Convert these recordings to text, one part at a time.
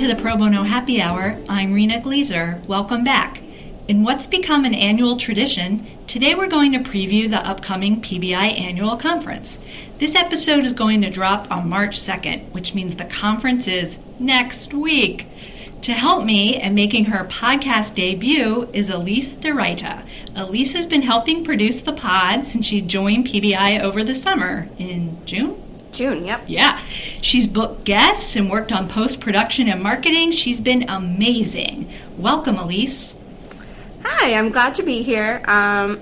to the Pro Bono Happy Hour. I'm Rena Gleaser. Welcome back. In what's become an annual tradition, today we're going to preview the upcoming PBI Annual Conference. This episode is going to drop on March 2nd, which means the conference is next week. To help me in making her podcast debut is Elise DeRita. Elise has been helping produce the pod since she joined PBI over the summer in June. Yep. Yeah. She's booked guests and worked on post-production and marketing. She's been amazing. Welcome, Elise. Hi, I'm glad to be here.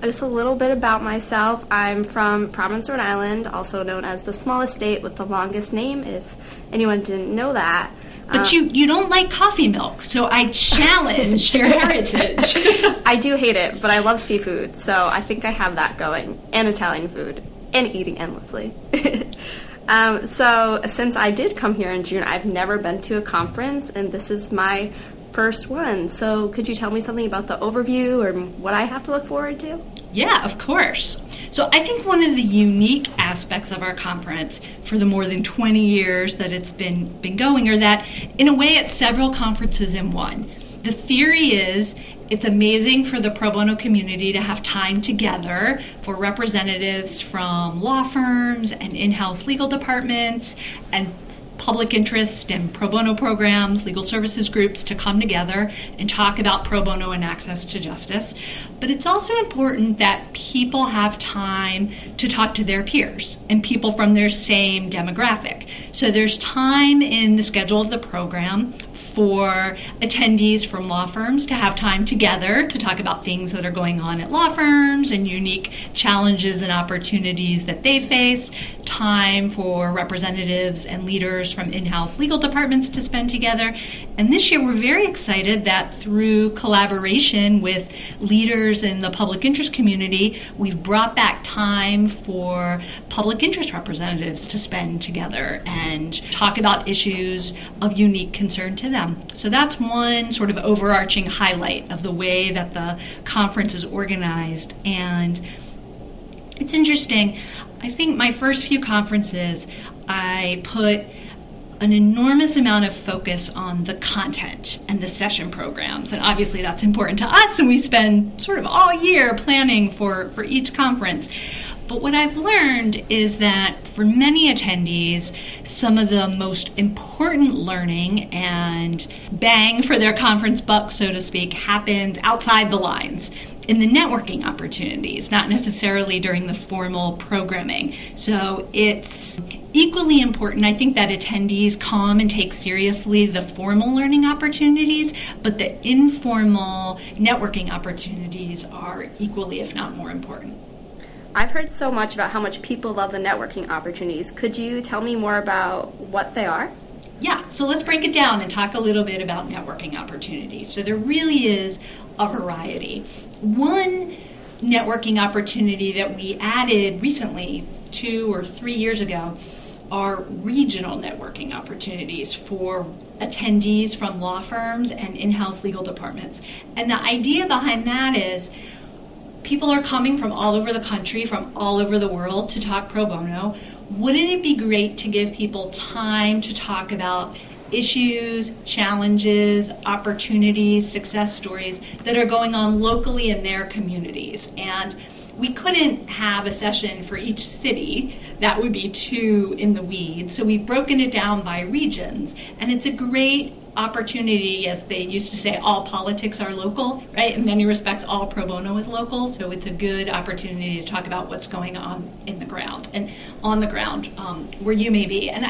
Just a little bit about myself. I'm from Providence, Rhode Island, also known as the smallest state with the longest name, if anyone didn't know that. But you don't like coffee milk, so I challenge your heritage. I do hate it, but I love seafood, so I think I have that going, and Italian food, and eating endlessly. So since I did come here in June, I've never been to a conference, and this is my first one. So could you tell me something about the overview or what I have to look forward to? Yeah, of course. So I think one of the unique aspects of our conference for the more than 20 years that it's been going are that, in a way, it's several conferences in one. The theory is it's amazing for the pro bono community to have time together for representatives from law firms and in-house legal departments and public interest and pro bono programs, legal services groups to come together and talk about pro bono and access to justice. But it's also important that people have time to talk to their peers and people from their same demographic. So there's time in the schedule of the program for attendees from law firms to have time together to talk about things that are going on at law firms and unique challenges and opportunities that they face, time for representatives and leaders from in-house legal departments to spend together. And this year we're very excited that through collaboration with leaders in the public interest community, we've brought back time for public interest representatives to spend together and talk about issues of unique concern to them. So that's one sort of overarching highlight of the way that the conference is organized. And it's interesting. I think my first few conferences, I put an enormous amount of focus on the content and the session programs. And obviously that's important to us, and we spend sort of all year planning for each conference. But what I've learned is that for many attendees, some of the most important learning and bang for their conference buck, so to speak, happens outside the lines, in the networking opportunities, not necessarily during the formal programming. So it's equally important, I think, that attendees come and take seriously the formal learning opportunities, but the informal networking opportunities are equally, if not more important. I've heard so much about how much people love the networking opportunities. Could you tell me more about what they are? Yeah, so let's break it down and talk a little bit about networking opportunities. So there really is a variety. One networking opportunity that we added recently, 2 or 3 years ago, are regional networking opportunities for attendees from law firms and in-house legal departments. And the idea behind that is people are coming from all over the country, from all over the world to talk pro bono. Wouldn't it be great to give people time to talk about issues, challenges, opportunities, success stories that are going on locally in their communities? And we couldn't have a session for each city. That would be too in the weeds. So we've broken it down by regions. And it's a great opportunity, as they used to say, all politics are local, right? In many respects, all pro bono is local. So it's a good opportunity to talk about what's going on in the ground and on the ground where you may be. And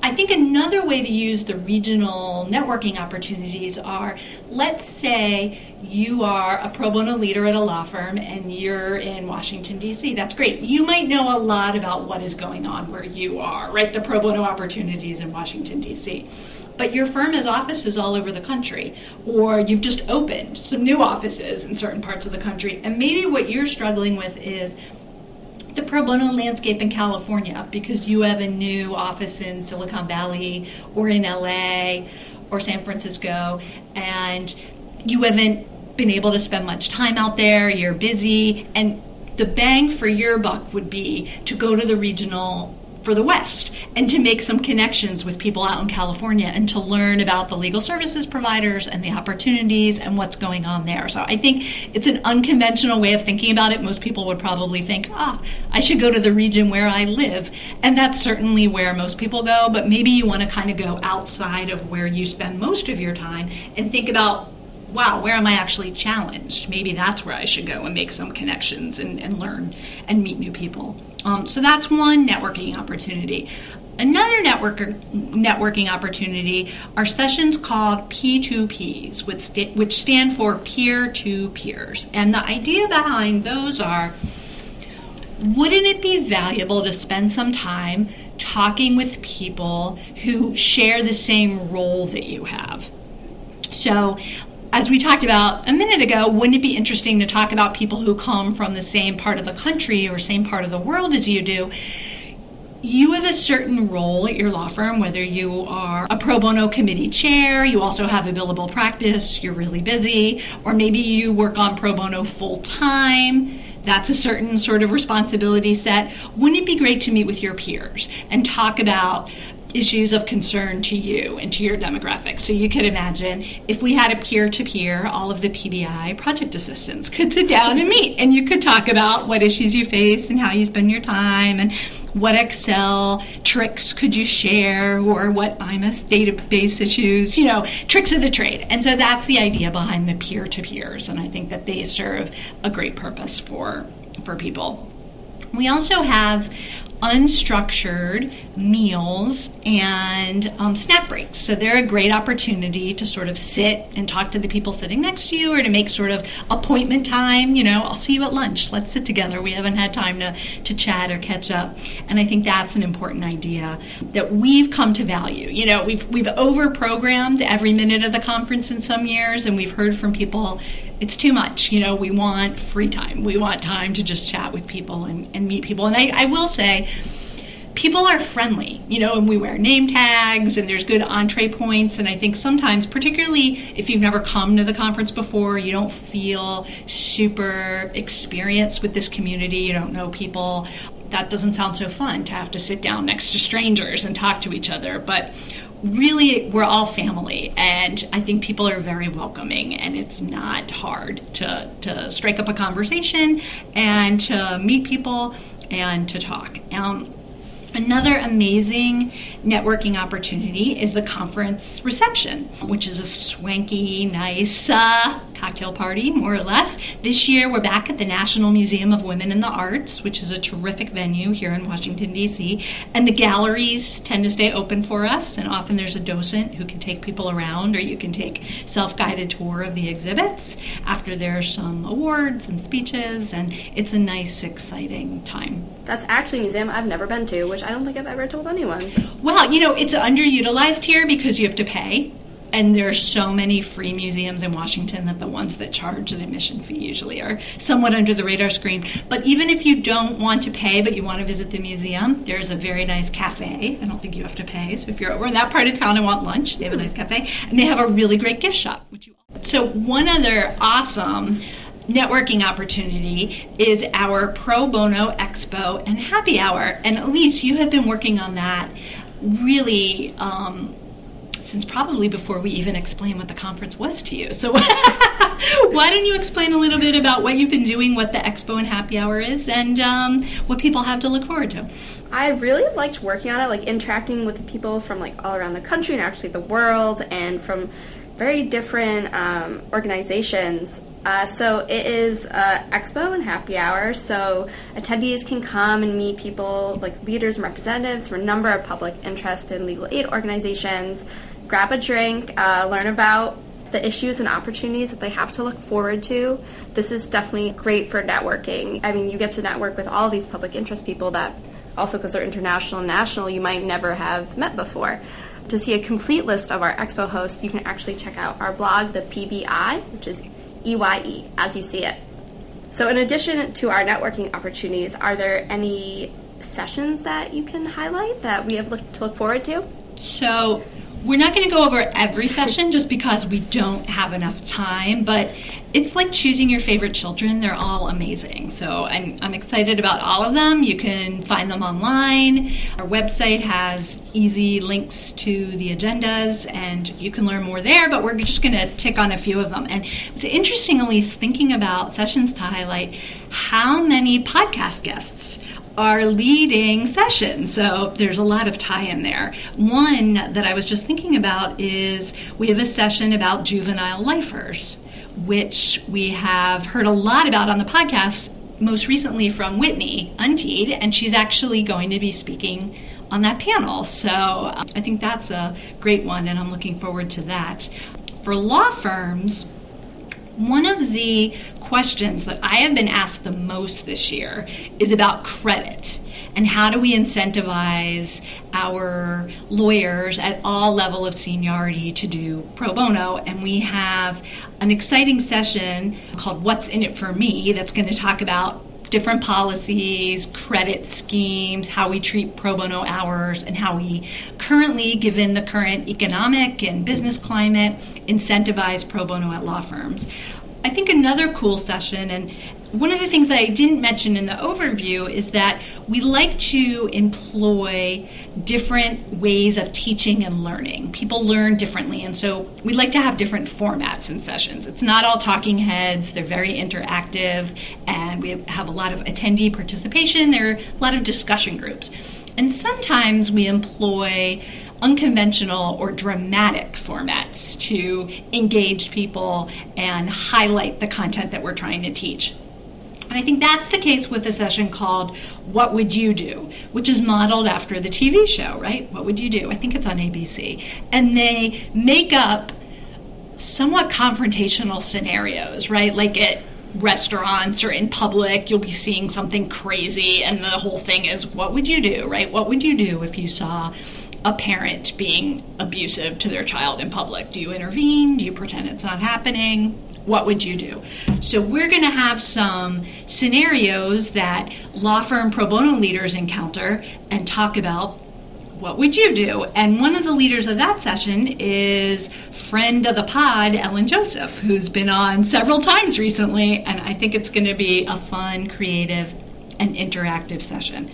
I think another way to use the regional networking opportunities are, let's say you are a pro bono leader at a law firm and you're in Washington, D.C. That's great. You might know a lot about what is going on where you are, right? The pro bono opportunities in Washington, D.C. But your firm has offices all over the country, or you've just opened some new offices in certain parts of the country. And maybe what you're struggling with is the pro bono landscape in California, because you have a new office in Silicon Valley or in LA or San Francisco, and you haven't been able to spend much time out there, you're busy, and the bang for your buck would be to go to the regional for the West, and to make some connections with people out in California and to learn about the legal services providers and the opportunities and what's going on there. So I think it's an unconventional way of thinking about it. Most people would probably think, I should go to the region where I live. And that's certainly where most people go, but maybe you want to kind of go outside of where you spend most of your time and think about, wow, where am I actually challenged? Maybe that's where I should go and make some connections and learn and meet new people. So that's one networking opportunity. Another networking opportunity are sessions called P2Ps, which stand for peer-to-peers. And the idea behind those are, wouldn't it be valuable to spend some time talking with people who share the same role that you have? So, as we talked about a minute ago, wouldn't it be interesting to talk about people who come from the same part of the country or same part of the world as you do? You have a certain role at your law firm, whether you are a pro bono committee chair, you also have a billable practice, you're really busy, or maybe you work on pro bono full time. That's a certain sort of responsibility set. Wouldn't it be great to meet with your peers and talk about issues of concern to you and to your demographic? So you could imagine if we had a peer-to-peer, all of the PBI project assistants could sit down and meet, and you could talk about what issues you face and how you spend your time, and what Excel tricks could you share, or what IMS database issues, tricks of the trade. And so that's the idea behind the peer-to-peers, and I think that they serve a great purpose for people. We also have unstructured meals and snack breaks. So they're a great opportunity to sort of sit and talk to the people sitting next to you, or to make sort of appointment time. I'll see you at lunch. Let's sit together. We haven't had time to chat or catch up. And I think that's an important idea that we've come to value. We've over-programmed every minute of the conference in some years, and we've heard from people, it's too much. We want free time. We want time to just chat with people and meet people. And I will say, people are friendly, and we wear name tags, and there's good entree points. And I think sometimes, particularly if you've never come to the conference before, you don't feel super experienced with this community, you don't know people. That doesn't sound so fun to have to sit down next to strangers and talk to each other. But really, we're all family, and I think people are very welcoming, and it's not hard to strike up a conversation and to meet people and to talk. Another amazing networking opportunity is the conference reception, which is a swanky, nice cocktail party, more or less. This year, we're back at the National Museum of Women in the Arts, which is a terrific venue here in Washington, D.C. And the galleries tend to stay open for us, and often there's a docent who can take people around, or you can take self-guided tour of the exhibits after there's some awards and speeches, and it's a nice, exciting time. That's actually a museum I've never been to, which I don't think I've ever told anyone. Well, it's underutilized here because you have to pay. And there's so many free museums in Washington that the ones that charge an admission fee usually are somewhat under the radar screen. But even if you don't want to pay, but you want to visit the museum, there's a very nice cafe. I don't think you have to pay. So if you're over in that part of town and want lunch, they have a nice cafe. And they have a really great gift shop. So one other awesome networking opportunity is our Pro Bono Expo and Happy Hour. And Elise, you have been working on that really since probably before we even explained what the conference was to you. So why don't you explain a little bit about what you've been doing, what the Expo and Happy Hour is, and what people have to look forward to? I really liked working on it, interacting with people from all around the country and actually the world, and from very different organizations. So it is Expo and Happy Hour, so attendees can come and meet people like leaders and representatives from a number of public interest and legal aid organizations, grab a drink, learn about the issues and opportunities that they have to look forward to. This is definitely great for networking. I mean, you get to network with all of these public interest people that, also because they're international and national, you might never have met before. To see a complete list of our Expo hosts, you can actually check out our blog, the PBI, which is EYE, as you see it. So in addition to our networking opportunities, are there any sessions that you can highlight that we have to look forward to? So we're not going to go over every session just because we don't have enough time, but It's like choosing your favorite children. They're all amazing. So I'm excited about all of them. You can find them online. Our website has easy links to the agendas, and you can learn more there, but we're just going to tick on a few of them. And it was interesting, Elise, thinking about sessions to highlight how many podcast guests are leading sessions. So there's a lot of tie-in there. One that I was just thinking about is we have a session about juvenile lifers, which we have heard a lot about on the podcast, most recently from Whitney Untied, and she's actually going to be speaking on that panel. So I think that's a great one, and I'm looking forward to that. For law firms, one of the questions that I have been asked the most this year is about credit. And how do we incentivize our lawyers at all level of seniority to do pro bono? And we have an exciting session called What's in It for Me that's going to talk about different policies, credit schemes, how we treat pro bono hours, and how we currently, given the current economic and business climate, incentivize pro bono at law firms. I think another cool session, and one of the things that I didn't mention in the overview, is that we like to employ different ways of teaching and learning. People learn differently, and so we like to have different formats in sessions. It's not all talking heads. They're very interactive, and we have a lot of attendee participation. There are a lot of discussion groups. And sometimes we employ unconventional or dramatic formats to engage people and highlight the content that we're trying to teach. And I think that's the case with a session called What Would You Do?, which is modeled after the TV show, right? What Would You Do? I think it's on ABC. And they make up somewhat confrontational scenarios, right? Like at restaurants or in public, you'll be seeing something crazy, and the whole thing is, what would you do, right? What would you do if you saw a parent being abusive to their child in public? Do you intervene? Do you pretend it's not happening? What would you do? So we're going to have some scenarios that law firm pro bono leaders encounter and talk about what would you do? And one of the leaders of that session is friend of the pod, Ellen Joseph, who's been on several times recently, and I think it's going to be a fun, creative, and interactive session.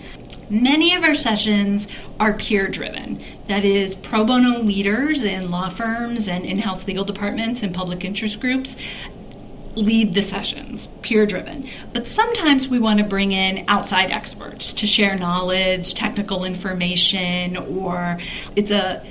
Many of our sessions are peer-driven. That is, pro bono leaders in law firms and in-house legal departments and public interest groups lead the sessions, peer-driven. But sometimes we want to bring in outside experts to share knowledge, technical information, or it's a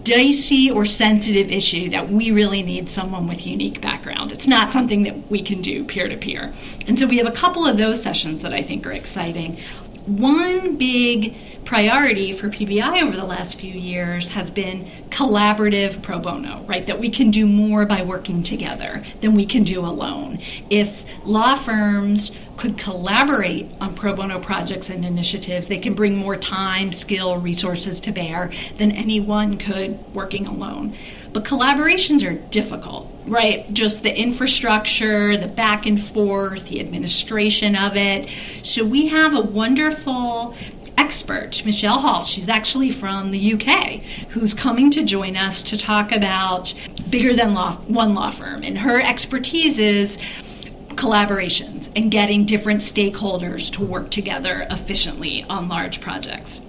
dicey or sensitive issue that we really need someone with unique background. It's not something that we can do peer-to-peer. And so we have a couple of those sessions that I think are exciting. One big priority for PBI over the last few years has been collaborative pro bono, right? That we can do more by working together than we can do alone. If law firms could collaborate on pro bono projects and initiatives, they can bring more time, skill, resources to bear than anyone could working alone. But collaborations are difficult, right? Just the infrastructure, the back and forth, the administration of it. So we have a wonderful expert, Michelle Hall. She's actually from the UK, who's coming to join us to talk about bigger than one law firm. And her expertise is collaborations and getting different stakeholders to work together efficiently on large projects.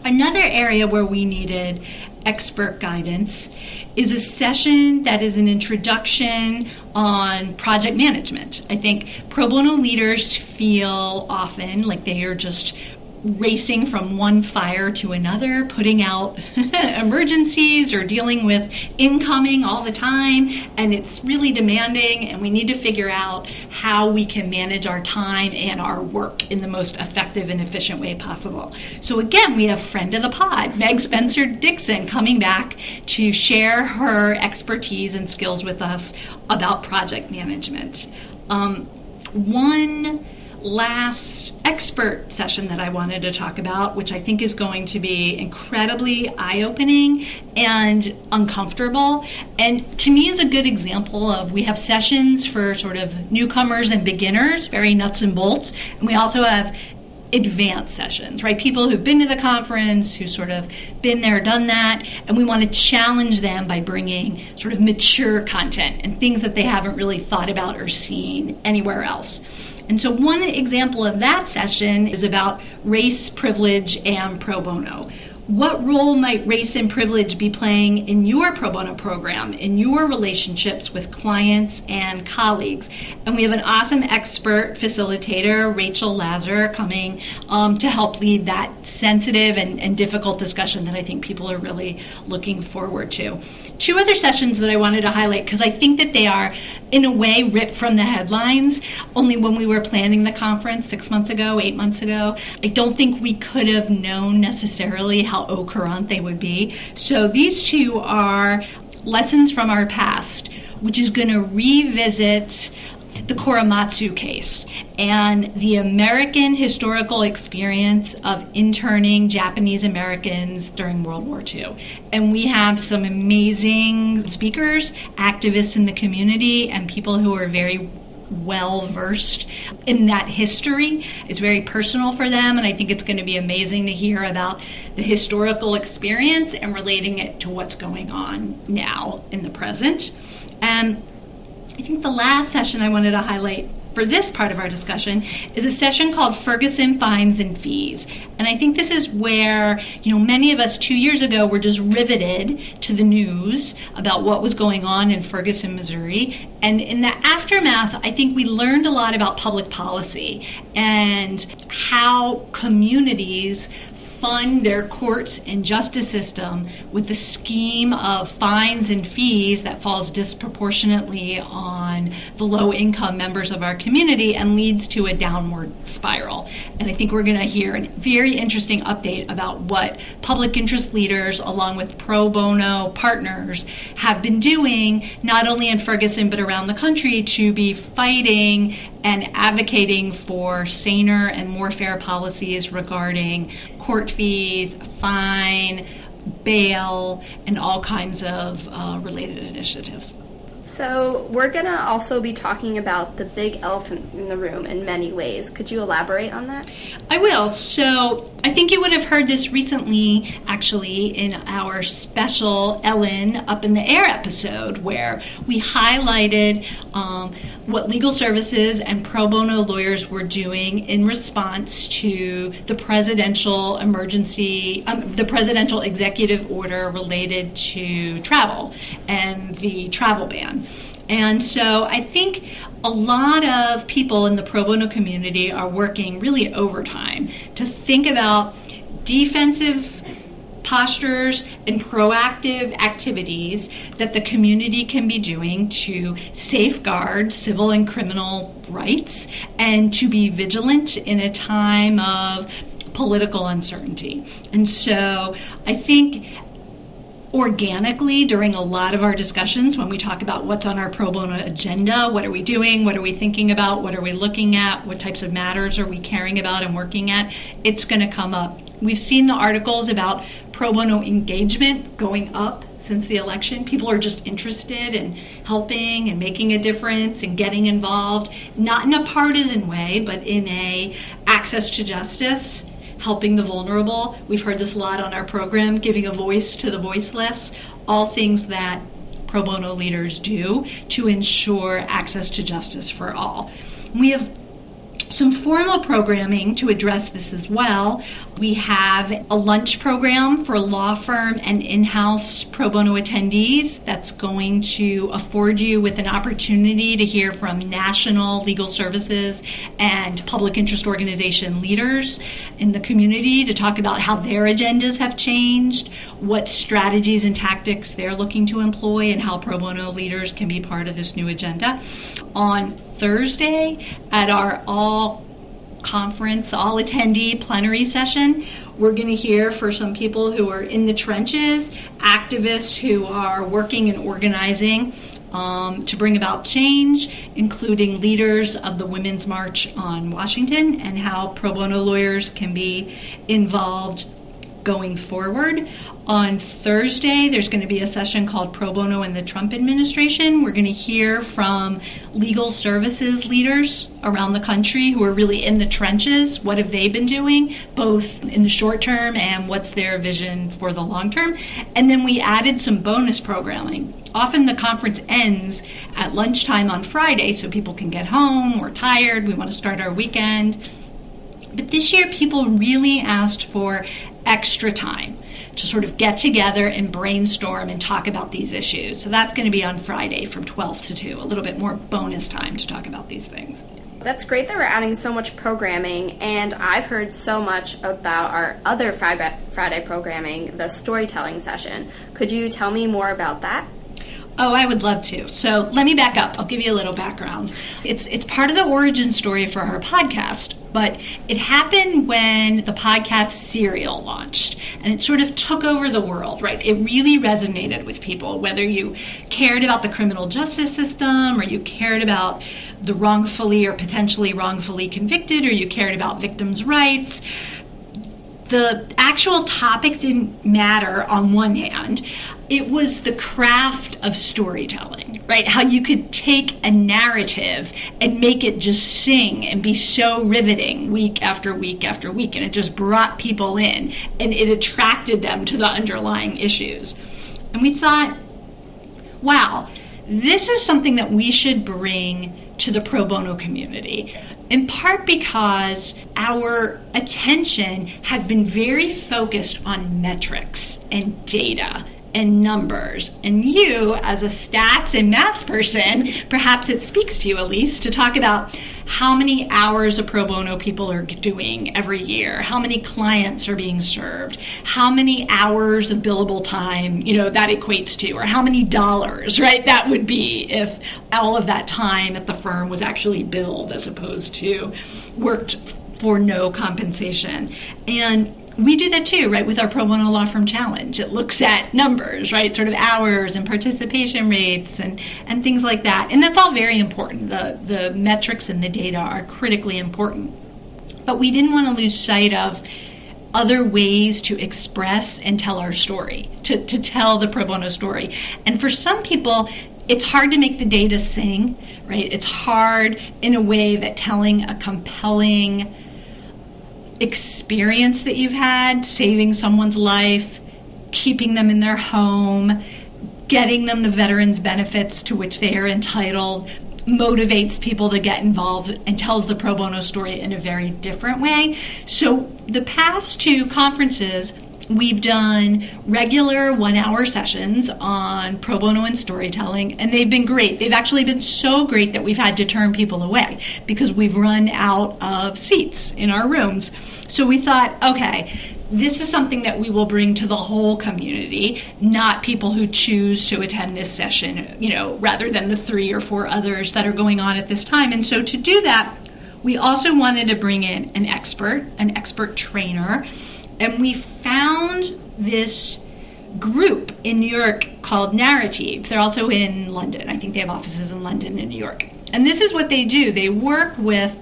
Another area where we needed expert guidance is a session that is an introduction on project management. I think pro bono leaders feel often like they are just racing from one fire to another, putting out emergencies or dealing with incoming all the time, and it's really demanding, and we need to figure out how we can manage our time and our work in the most effective and efficient way possible. So again, we have friend of the pod, Meg Spencer-Dixon, coming back to share her expertise and skills with us about project management. One last expert session that I wanted to talk about, which I think is going to be incredibly eye-opening and uncomfortable, and to me is a good example of, we have sessions for sort of newcomers and beginners, very nuts and bolts, and we also have advanced sessions, right? People who've been to the conference, who sort of been there, done that, and we want to challenge them by bringing sort of mature content and things that they haven't really thought about or seen anywhere else. And so one example of that session is about race, privilege, and pro bono. What role might race and privilege be playing in your pro bono program, in your relationships with clients and colleagues? And we have an awesome expert facilitator, Rachel Lazar, coming to help lead that sensitive and difficult discussion that I think people are really looking forward to. Two other sessions that I wanted to highlight, because I think that they are, in a way, ripped from the headlines. Only when we were planning the conference 6 months ago, 8 months ago, I don't think we could have known necessarily how au courant they would be. So these two are lessons from our past, which is going to revisit the Korematsu case and the American historical experience of interning Japanese Americans during World War II. And we have some amazing speakers, activists in the community, and people who are very well versed in that history. It's very personal for them, and I think it's going to be amazing to hear about the historical experience and relating it to what's going on now in the present. And I think the last session I wanted to highlight for this part of our discussion is a session called Ferguson Fines and Fees. And I think this is where, many of us 2 years ago were just riveted to the news about what was going on in Ferguson, Missouri. And in the aftermath, I think we learned a lot about public policy and how communities fund their courts and justice system with the scheme of fines and fees that falls disproportionately on the low-income members of our community and leads to a downward spiral. And I think we're going to hear a very interesting update about what public interest leaders, along with pro bono partners, have been doing, not only in Ferguson but around the country, to be fighting and advocating for saner and more fair policies regarding court fees, fine, bail, and all kinds of related initiatives. So we're going to also be talking about the big elephant in the room in many ways. Could you elaborate on that? I will. So I think you would have heard this recently, actually, in our special Ellen Up in the Air episode, where we highlighted what legal services and pro bono lawyers were doing in response to the presidential the presidential executive order related to travel and the travel ban. And so I think a lot of people in the pro bono community are working really overtime to think about defensive postures and proactive activities that the community can be doing to safeguard civil and criminal rights and to be vigilant in a time of political uncertainty. And so I think organically, during a lot of our discussions, when we talk about what's on our pro bono agenda, what are we doing, what are we thinking about, what are we looking at, what types of matters are we caring about and working at, it's going to come up. We've seen the articles about pro bono engagement going up since the election. People are just interested in helping and making a difference and getting involved, not in a partisan way, but in a access to justice, helping the vulnerable. We've heard this a lot on our program, giving a voice to the voiceless, all things that pro bono leaders do to ensure access to justice for all. We have some formal programming to address this as well. We have a lunch program for law firm and in-house pro bono attendees that's going to afford you with an opportunity to hear from national legal services and public interest organization leaders in the community to talk about how their agendas have changed, what strategies and tactics they're looking to employ, and how pro bono leaders can be part of this new agenda. On Thursday, at our all attendee plenary session, we're going to hear for some people who are in the trenches, activists who are working and organizing to bring about change, including leaders of the Women's March on Washington, and how pro bono lawyers can be involved going forward. On Thursday, there's going to be a session called Pro Bono and the Trump administration. We're going to hear from legal services leaders around the country who are really in the trenches. What have they been doing, both in the short term and what's their vision for the long term? And then we added some bonus programming. Often the conference ends at lunchtime on Friday so people can get home. We're tired. We want to start our weekend. But this year, people really asked for extra time to sort of get together and brainstorm and talk about these issues. So that's going to be on Friday from 12 to 2, a little bit more bonus time to talk about these things. That's great that we're adding so much programming, and I've heard so much about our other Friday programming, the storytelling session. Could you tell me more about that? Oh, I would love to. So let me back up. I'll give you a little background. It's part of the origin story for our podcast, but it happened when the podcast Serial launched, and it sort of took over the world, right? It really resonated with people, whether you cared about the criminal justice system, or you cared about the wrongfully or potentially wrongfully convicted, or you cared about victims' rights. The actual topic didn't matter on one hand. It was the craft of storytelling, right? How you could take a narrative and make it just sing and be so riveting week after week after week. And it just brought people in and it attracted them to the underlying issues. And we thought, wow, this is something that we should bring to the pro bono community. In part because our attention has been very focused on metrics and data and numbers. And you, as a stats and math person, perhaps it speaks to you, Elise, to talk about how many hours of pro bono people are doing every year, how many clients are being served, how many hours of billable time, that equates to, or how many dollars, right, that would be if all of that time at the firm was actually billed as opposed to worked for no compensation. And we do that too, right, with our Pro Bono Law Firm Challenge. It looks at numbers, right, sort of hours and participation rates and things like that. And that's all very important. The metrics and the data are critically important. But we didn't want to lose sight of other ways to express and tell our story, to tell the pro bono story. And for some people, it's hard to make the data sing, right? It's hard in a way that telling a compelling experience that you've had, saving someone's life, keeping them in their home, getting them the veterans benefits to which they are entitled, motivates people to get involved and tells the pro bono story in a very different way. So the past two conferences, we've done regular 1-hour sessions on pro bono and storytelling, and they've been great. They've actually been so great that we've had to turn people away because we've run out of seats in our rooms. So we thought, okay, this is something that we will bring to the whole community, not people who choose to attend this session, rather than the 3 or 4 others that are going on at this time. And so to do that, we also wanted to bring in an expert trainer. And we found this group in New York called Narrative. They're also in London. I think they have offices in London and New York. And this is what they do. They work with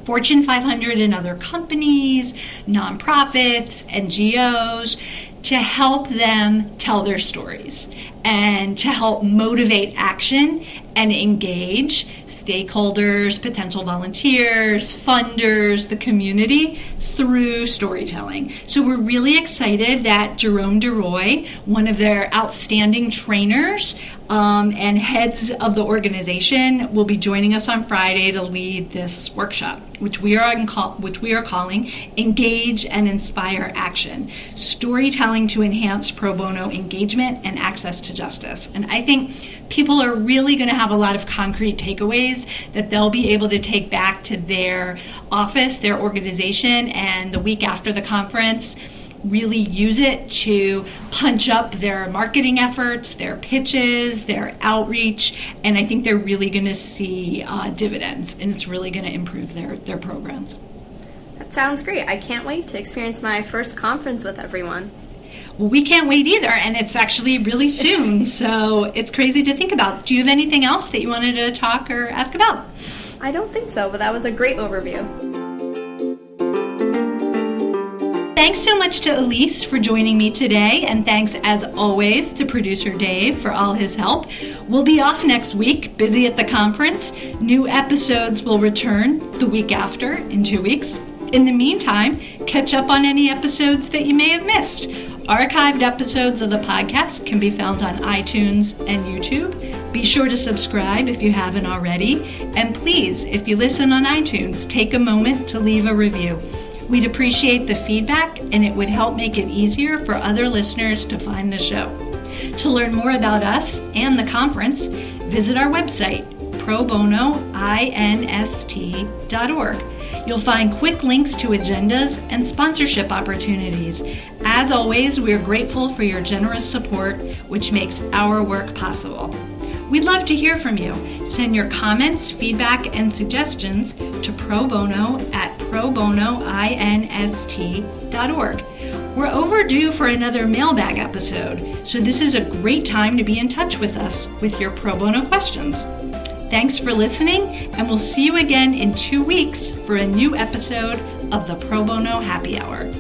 Fortune 500 and other companies, nonprofits, NGOs, to help them tell their stories and to help motivate action and engage stakeholders, potential volunteers, funders, the community through storytelling. So we're really excited that Jerome DeRoy, one of their outstanding trainers and heads of the organization, will be joining us on Friday to lead this workshop, which we are calling Engage and Inspire Action, Storytelling to Enhance Pro Bono Engagement and Access to Justice. And I think people are really going to have a lot of concrete takeaways that they'll be able to take back to their office, their organization, and the week after the conference, really use it to punch up their marketing efforts, their pitches, their outreach, and I think they're really going to see dividends, and it's really going to improve their programs. That sounds great. I can't wait to experience my first conference with everyone. Well, we can't wait either, and it's actually really soon, so it's crazy to think about. Do you have anything else that you wanted to talk or ask about? I don't think so, but that was a great overview. Thanks so much to Elise for joining me today, and thanks as always to producer Dave for all his help. We'll be off next week, busy at the conference. New episodes will return the week after, in 2 weeks. In the meantime, catch up on any episodes that you may have missed. Archived episodes of the podcast can be found on iTunes and YouTube. Be sure to subscribe if you haven't already. And please, if you listen on iTunes, take a moment to leave a review. We'd appreciate the feedback, and it would help make it easier for other listeners to find the show. To learn more about us and the conference, visit our website, probonoinst.org. You'll find quick links to agendas and sponsorship opportunities. As always, we're grateful for your generous support, which makes our work possible. We'd love to hear from you. Send your comments, feedback, and suggestions to probono@probonoinst.org. We're overdue for another mailbag episode, so this is a great time to be in touch with us with your pro bono questions. Thanks for listening, and we'll see you again in 2 weeks for a new episode of the Pro Bono Happy Hour.